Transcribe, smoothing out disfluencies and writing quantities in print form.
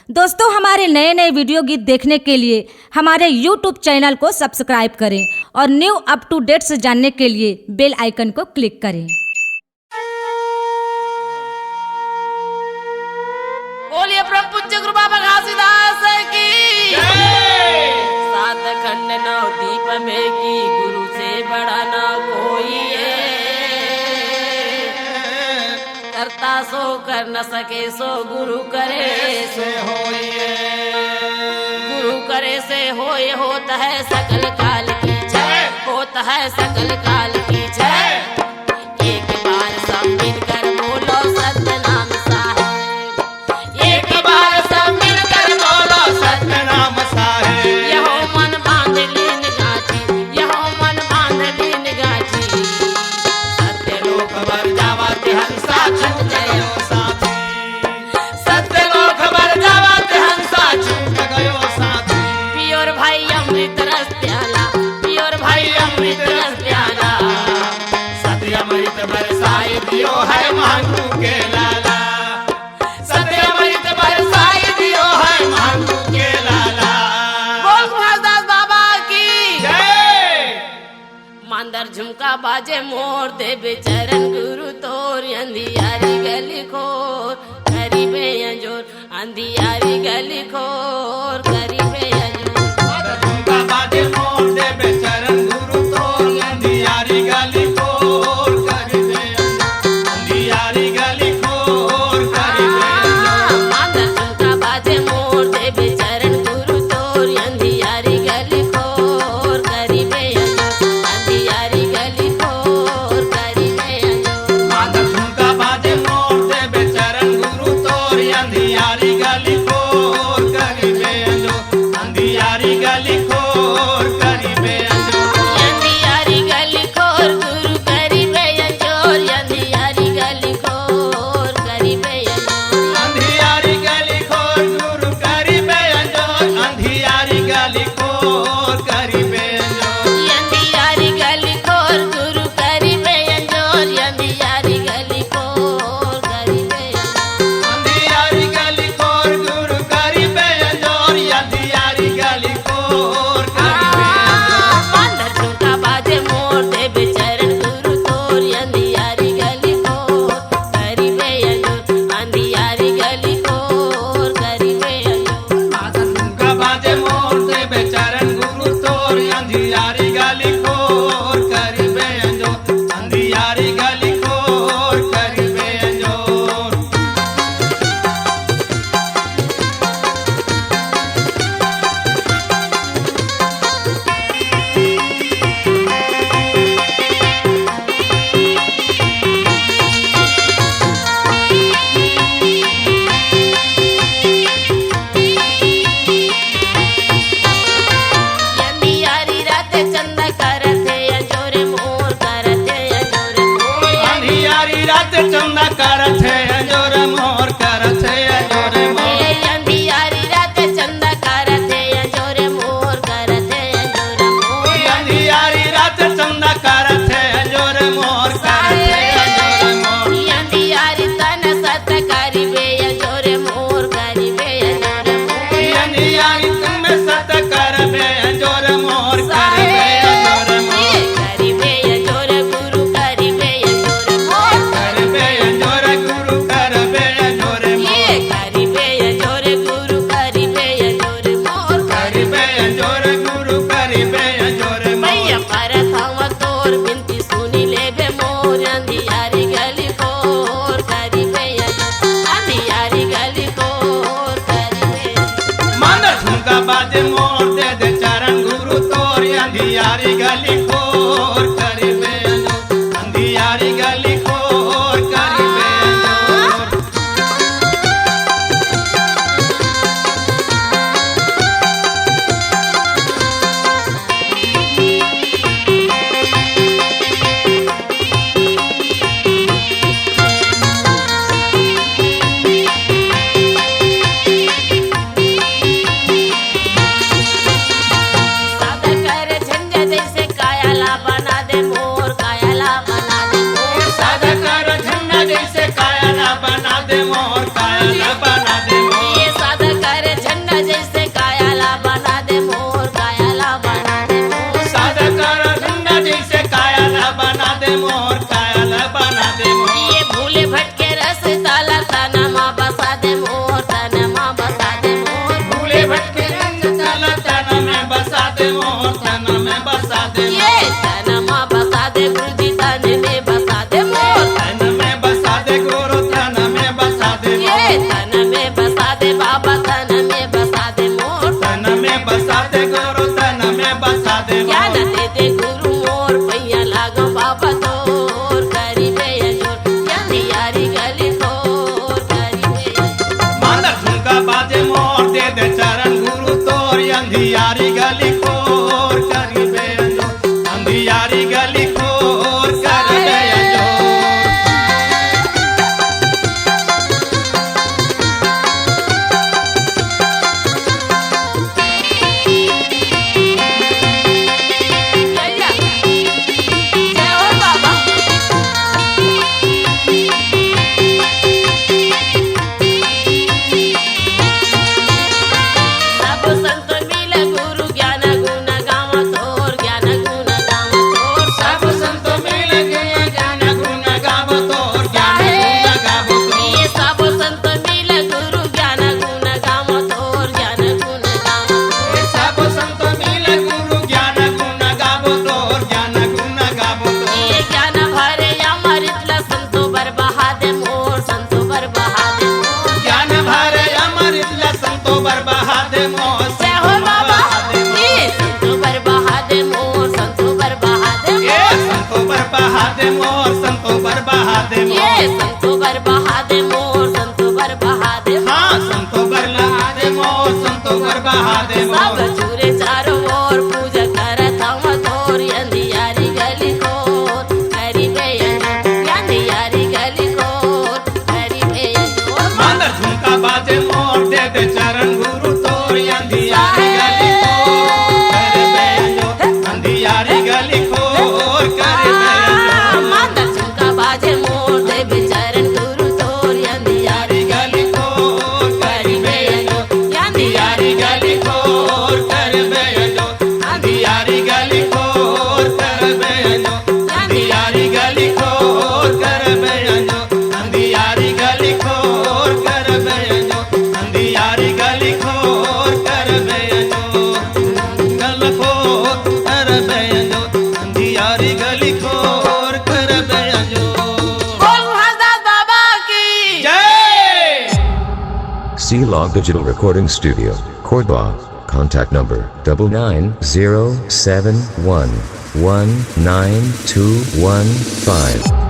दोस्तों, हमारे नए नए वीडियो गीत देखने के लिए हमारे YouTube चैनल को सब्सक्राइब करें और न्यू अप टू डेट्स जानने के लिए बेल आइकन को क्लिक करें। बोलिए परम पूज्य गुरु बाबा घासीदास की सात खंड नौ दीप में की गुरु से बड़ा ना कोई है। करता सो कर न सके सो गुरु करे सो होए। गुरु करे से होए होता है सकल काल की जय, होता है सकल काल की जय। एक बार सब मिलकर बोलो सतनाम साहेब, एक बार सब मिलकर बोलो सतनाम साहेब। यहो मन बांध लीन गाची, यहो मन बांध लीन गाची। सत्य लोक बर जावत हंसा छूट गयो साथी, सत्य लोक बर जावत हंसा छूट गयो साथी। पियोर भाई अमृत रस प्याला, पियोर भाई अमृत रस प्याला। सत्य अमृत बरसाए दियो है महंगू के लाला, सत्य अमृत बरसाए दियो है महंगू के लाला। बोल घासीदास बाबा की जय। मांदर झुमका बाजे मोर देवे चरण गुरु तोर। अंधियारी गली खोर गरीबे अंजोर, अंधियारी गली खोर गरीबे अंजोर। झुमका बाजे मोर देवे चरण गुरु तोर। अंधियारी गली खोर करिबे अंजोर, अंधियारी गली खोर करिबे अंजोर। मांदर झुमका बाजे मोर देवे चरण गुरु तोर। अंधियारी गली खोर गरीबे अंजोर, अंधियारी गली खोर गरीबे अंजोर। मांदर झुमका बाजे मोर देवे चरण गुरु तोर। अंधियारी गली खोर करिबे अंजोर, में बसा दे मोर तन में बसा दे गुरु तन में बसा दे ये तन में बसा दे बाबा तन में बसा दे मोर तन में बसा दे गुरु तन में बसा दे ज्ञान दे दे गुरु मोर पैया लागो बाबा तोर करी बेअजोर अंधियारी गली तोर करी बेअजोर मांदर झुमका बाजे मोर दे दे चरण गुरु तोर अंधियारी गली खोर करी बेअजोर अंधियारी गली खोर करी बेअजोर जय हो बाबा सब संत मिले गुरु ज्ञान गुण गाव तोर ज्ञान गुण गाव तोर सब संत मिल गए ज्ञान गुण गाव तोर ज्ञान गुण गाव तोर ये सब संत मिले गुरु ज्ञान गुण गाव तोर ज्ञान गुण गाव सब संत मिल गुरु ज्ञान गुण गाव तोर ज्ञान गुण गाव तोर ये ज्ञान भरे अमृतला संतो बर बहा दे मोर संतो बर बहा दे मोर ज्ञान भरे अमृतला संतो बर बहा दे मोर जय हो बाबा ये संतो बर बहा दे मोर संतो बर बहा दे ये मोर संतो बर बहा दे मोर संतो बर बहा दे ये मोर संतो बर बहा दे मोर संतो बर बहा दे मोर हाँ संतो बर लहा दे मोर संतो बर बहा दे सब मोर चूरे चारों ओर पूजा करत हम तोर अंधियारी गली खोर करी बेअजोर अंधियारी गली खोर करी बेअजोर मांदर झुमका बाजे मोर दे दे चरण गुरु तोर अंधियारी गली खोर करे बेअजोर मांदर झुमका बाजे मोर दे बेचरण गुरु तोर अंधियारी गली खोर करी बेअजोर अंधियारी गली खोर कर बेअजोर अंधियारी गली खोर कर बेअजोर अंधियारी गली खोर कर बेअजोर अंधियारी गली खोर कर बेअजोर अंधियारी गली खोर कर बेअजोर गल खोर कर बेअजोर अंधियारी गली खोर कर बेअजोर बोल हजरत बाबा की जय C-Log Digital Recording Studio, Cordoba. Contact number 99071192215.